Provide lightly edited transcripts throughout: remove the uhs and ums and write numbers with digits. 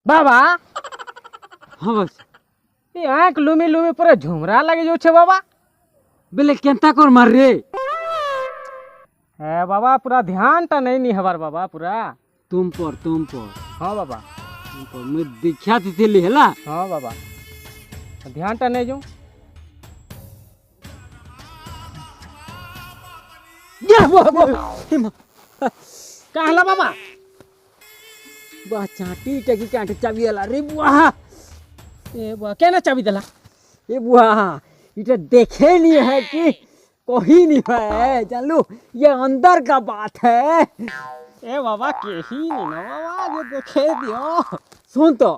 बाबा हाँ बस ये आँख लुमी लुमी पूरा झुमरा लगे जो छे बाबा। बेले केंता कर मार रे है बाबा पूरा ध्यान टा नहीं हबार बाबा पूरा। तुम पर हाँ बाबा मैं दीक्षा थी हेला। हाँ बाबा ध्यान टा नहीं जो कहला बाबा बा चाटी टकी कांटे चाबी आला रे बुआ। ए बुआ क्या ना चाबी दिला ए बुआ इटा देखे नहीं है कि कोई नहीं है जान लो ये अंदर का बात है। ए बाबा केही नहीं ना बाबा ये देखे दियो। सुन तो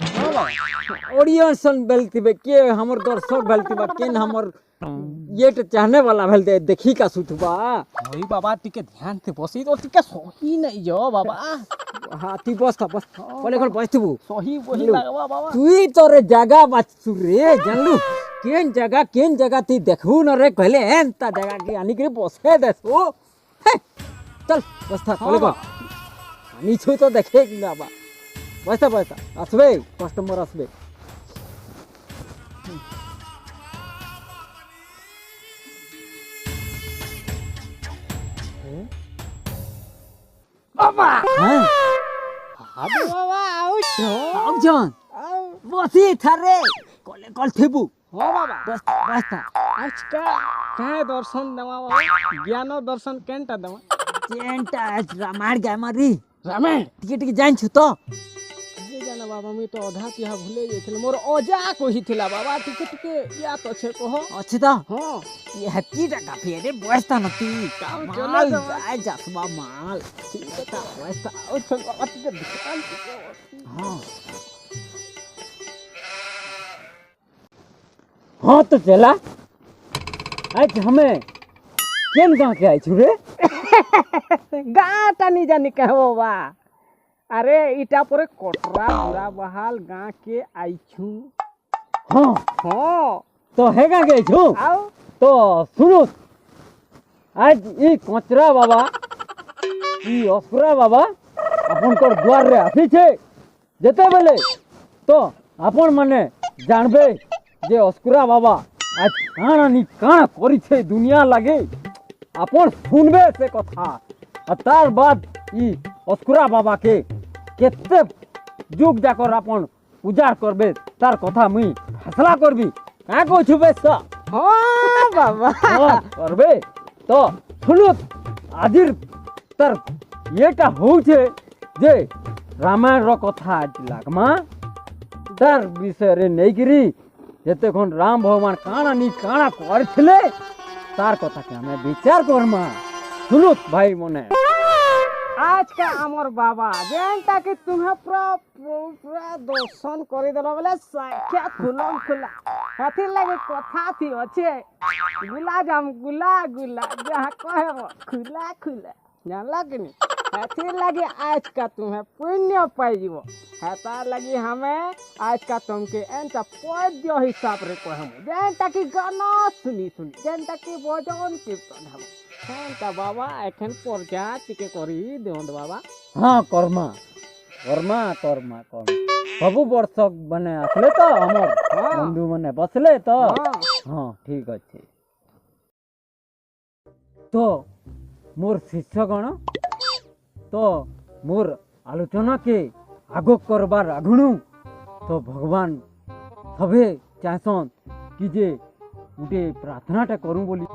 ऑडियंस सन बेलती बे के हमर दर्शक बेलती बा केन हमर ये तो चाहने वाला भेलते देखी का सुतबा। ओई बाबा टिके ध्यान से बसी तो टिके सही नहीं जो बाबा। हां ती बस बोले कल बसतबू सही वही लगवा बाबा। तुई तोरे जगह बचतु रे जानलू केन जगह ती देखबू न रे कहले एंता जगह के आनी के बसे देसो चल बस्ता बोले को नीचे तो देखे कि बाबा बस्ता आसबे कस्टमर आसबे। बाबा हां अबे बाबा आओ छो आओ जन बसी थारे कले कल थेबू। हो बाबा बस्ता आज का दर्शन दमा बाबा ज्ञान दर्शन केनटा दमा केनटा आज रामायण गाय मारी रामायण टिके जान छु तो ये जाना बाबा मैं तो आधा तिहा भूले जेथिल मोर ओजा कोही थिला बाबा टिके या तो छे कहो अच्छे तो हां ये हकी टा काफी रे बस्ता नती काम माल चलो जाय जसबा माल ठीक है बस्ता आओ छो बाबा टिके दुकान हां हाँ तो चला आज हमें केन गाँव के आई छु रे गाटा नहीं जानी कहबो बा। अरे इटा पूरे कोटरा बुरा बहाल गाँ के आई छू। हाँ हाँ तो हैगा गए छु आओ तो सुनो आज ई कोचरा बाबा ई असुरा बाबा अपन को द्वार रे आसी छे जेते बेले तो अपन माने जानबे जे अस्कुरा बाबा आज काना नी काना करी छे दुनिया लागे अपन सुनबे से कथा आ तार बाद ई अस्कुरा बाबा के केते जुग जाकर अपन पूजा करबे तार कथा मुई फैसला करबी का को छुबे सा। हाँ बाबा हाँ, करबे तो सुनो आजिर तार येटा होउछे जे रामायण रो कथा आज लागमा तार विषय रे नेगिरी जेते कोन राम भगवान काना नी काना करथिले तार कथा के हमें विचार करमा सुनो भाई मने। आज का अमर बाबा जेनटा कि तुम्हें पूरा दर्शन कर देला बोले साक्षात खुलम खुला हाथी लगे कथा थी अच्छे गुला जाम गुला जहाँ कहे खुला जानला कि नहीं हाथी लगे आज का तुम्हें पुण्य पाई जीवो हाथा लगी हमें आज का तुमके एंता पद्य हिसाब रे कहम जेनटा कि गाना सुनी जेनटा कि भजन कीर्तन हम एंता बाबा एखन परजा टिके करी देउन बाबा। हाँ कर्मा सबु वर्षक बने आसले तो हमर बंधु मने बसले तो हाँ ठीक अच्छे तो मोर शिष्यगण तो मोर आलोचना के आगो करबार आगुणु तो भगवान सभे चाहसन कि जे गुटे प्रार्थनाटा करूँ बोली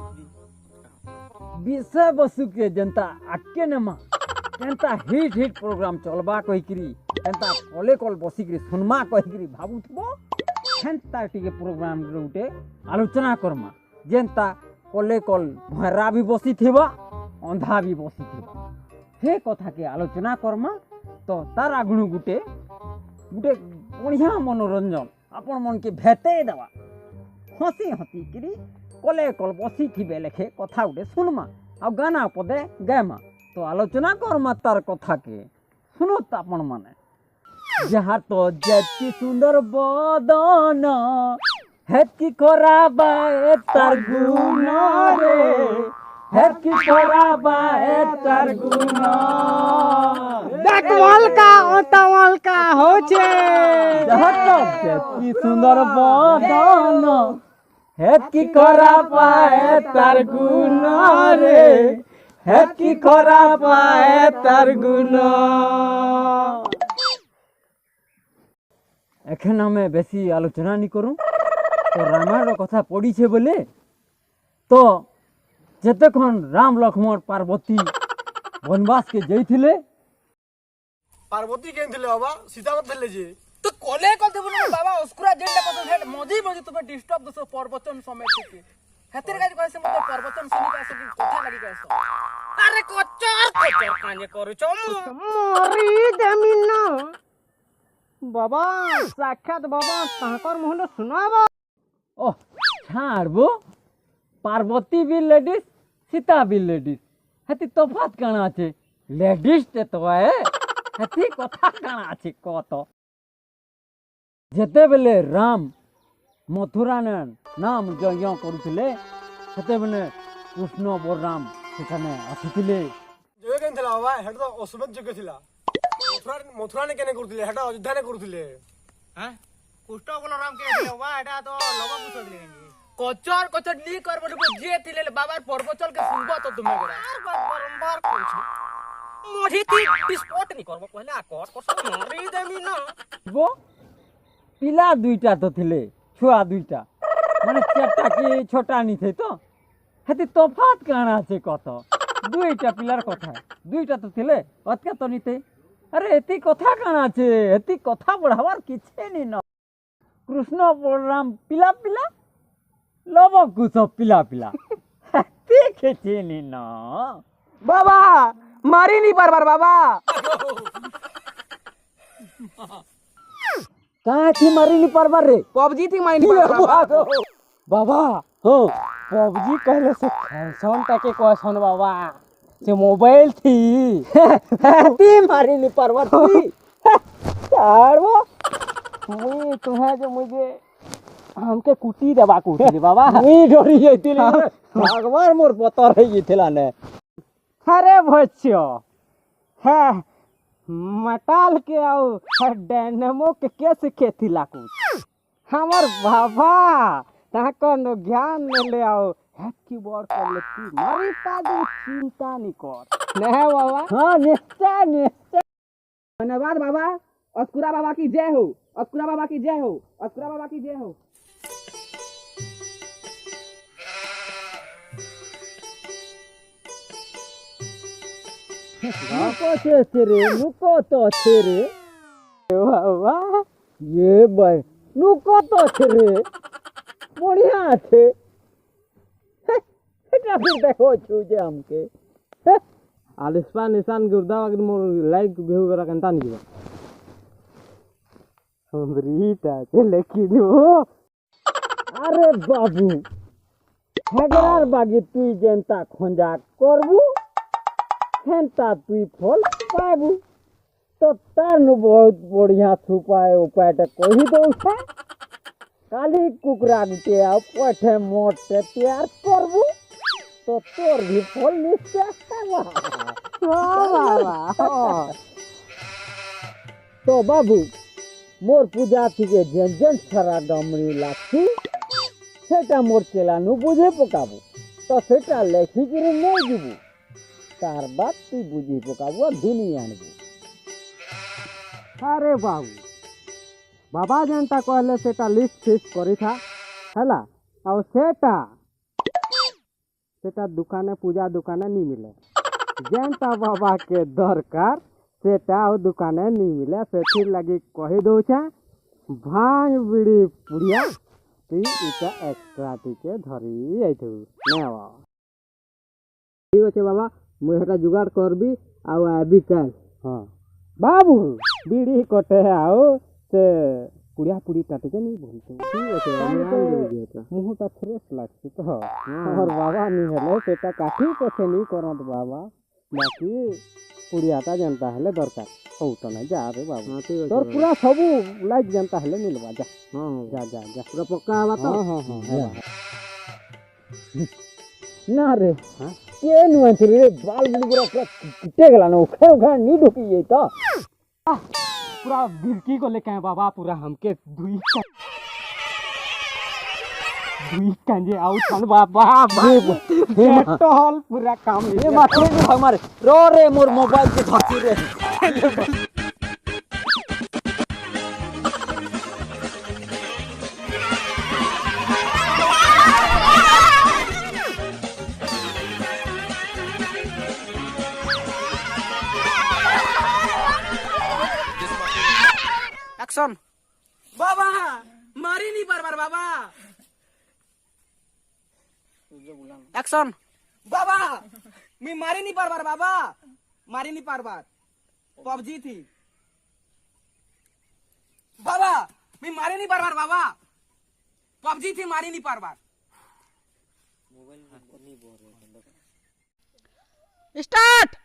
विषय वस्तु के जनता आके नमा केनता हिट प्रोग्राम चलबा कहिकरी केनता कले कल बसिकरी सुनमा कहिकरी भाबुथबो केनता टिके प्रोग्राम रे गुटे आलोचना करमा जेनता कले कल भरा भी बसी थिबा अंधा भी बसी थिबा से कथा के आलोचना करमा तो तार आगुणु गुटे बढ़िया मनोरंजन अपन मन के भेते दवा हसी करी कले कल बसी थिबे लेखे कथा गुटे सुनमा आ गाना पदे गायमा तो आलोचना करमा तार कथा के सुनो अपन माने जहाँ तो जति सुंदर बदन हेती खराब तार गुण रे হেতি করা পায়ে তার গুণ অতমলকা হচ্ছে কি সুন্দর বদন হেতি করা পায়ে তার গুণ রে হেতি করা পায়ে তার গুণ। এখন আমি বেশি আলোচনা নি করু তো রামায়ণের কথা পড়িছে বলে তো যেতক্ষণ রাম লক্ষ্মণ পার্বতী বনবাসকে যাইছিলে पार्वती केन थिले बाबा सीता मत थिले जी तो कले कल देबो ना बाबा उसकुरा जेंडा पतो हेड मोदी तुम्हें डिस्टर्ब दसो प्रवचन समय থেকে हेतिर गाज कहसे मत प्रवचन सुनि का से कथा लागि कहसो अरे कोचर कांजे करूचो মরি দেমিন বাবা সাক্ষাৎ বাবা তাহাকর মুহলে শুনাবা। ও ছাড়বো পার্বতী বি লেডিস সীতা বি লেডিস হেতি তফাৎ কাଣା আছে লেডিস তে তো হেতি কথা কাଣା আছে কত যেতেবেলে রাম মথুরানে নাম যজ্ঞ করুଥିଲେ সেতেবেলে কৃষ্ণ বলরাম সেখানে আসিଥିଲେ। जो केन थिला बाबा हेड तो असुमेत जगह थिला मथुरा ने केने करथिले हेटा अयोध्या ने करथिले हैं कुष्ट बलराम के दिले बा एटा तो लोग पूछ दिले कोचर कोचर नी करबो जे थिले बाबा प्रवचन के सुनबो तो तुम्हें गरा बारंबार पूछ मोठी थी विस्फोट नी करबो पहले आकट कोस मरी देमी ना वो पिला दुईटा तो थिले छुआ दुईटा माने चारटा की छोटा नी थे तो हेती तफात काଣା আছে কত দুইটা পিলার কথা দুইটা তো थिले অতকা তো নিতে আরে এতি কথা কাଣା আছে এতি কথা বড়াবার কিছু নি না কৃষ্ণ বলরাম পিলা পিলা লব কুছ পিলা পিলা এতি কিছু নি না বাবা মারি নি পারবার বাবা কাকে মারি নি পারবার রে পবজি থি মারি নি পারবার বাবা হ্যাঁ পবজি কইলে সে ফ্যাশন টাকে কয়ছন বাবা সে মোবাইল থি হেতি মারি নি পারবার তুই ছাড়বো মুই तुम्हें जो मुझे हमके कुटी देबा कुटी बाबा মুই ডরি যাইতিলি ভগবান মোর পতর হই গিয়েছিলা নে अरे बच्चो है मटाल के आओ डायनेमो के कैसे खेती लाकू हमर बाबा ताको नो ज्ञान में ले आओ हैप्पी बॉड कर लेती मारी पादू चिंता नहीं कर नहीं बाबा हाँ निश्चय निश्चय धन्यवाद बाबा अस्कुरा बाबा की जय हो अस्कुरा बाबा की जय हो अस्कुरा बाबा की जय हो। नुको छे रे नुको तो छे रे बाबा ये भाई नुको तो छे रे बढ़िया আছে এটা फिर देखो छुजे हमके आलिस्पा निशान गुर्दा अगर मोर लाइक भेउ करा कंता नहीं जीवा हमरीटा ते लेकिन ओ अरे बाबू हेगरार बागी तुई जेंता खंजा करबू हेंता तुई फल पाबू तो तार नु बहुत बढ़िया छुपाए उपायटा कही दो काली कुकरा गुटे आ पठे मोटे तैयार करबू तो तोर भी फल निश्चय पाबा बाबा तो बाबू मोर पूजा थी के जेन जेन सारा डमरी लाठी सेटा मोर चेलानु बुझे पकाबू तो सेटा लेखी करे नहीं जीबू तार बात तू बुझी पकाबू दुनी आनबू। अरे बाबू बाबा जनता कहले सेटा लिस्ट फिक्स करी था हैला और सेटा दुकाने पूजा दुकाने नहीं मिले जनता बाबा के दरकार सेटा और दुकाने नहीं मिले सेठी लगी कही दो भांग बीड़ी पुड़िया तुई इटा एक्स्ट्रा टिके धरी आइथु ने बाबा ठीक আছে बाबा मुई हेटा जुगाड़ करबी आउ आबी काल हां बाबू बीड़ी कटे आओ से पुड़िया पुड़ी काटे नहीं बोलते ठीक আছে আমি আন দেবি এটা মুহটা ফ্রেশ লাগছে তো আমার বাবা নি হলে সেটা কাঠি পছে নি করত বাবা বাকি पुड़ियाटा जनता हेले दरकार हौ तो ना जा रे बाबू तोर पूरा सबू लाइक जनता हेले मिलवा जा हां जा जा जा पूरा पक्का बात हां हां हां ना रे हां के नुआ थे रे बाल बुली पूरा किटे गेला न ओखे ओखे नी ढुकी ये तो पूरा गिरकी को लेके आए बाबा पूरा हमके दुई कंजे आउट छन बाबा टहल पूरा काम ये माथे में हमारे रो रे मोर मोबाइल के धक्के रे एक्शन बाबा मारी नहीं बार बाबा एक्शन बाबा मैं मारी नहीं बार बाबा मारी नहीं बार पबजी थी बाबा मैं मारी नहीं बार बाबा पबजी थी मारी नहीं बार स्टार्ट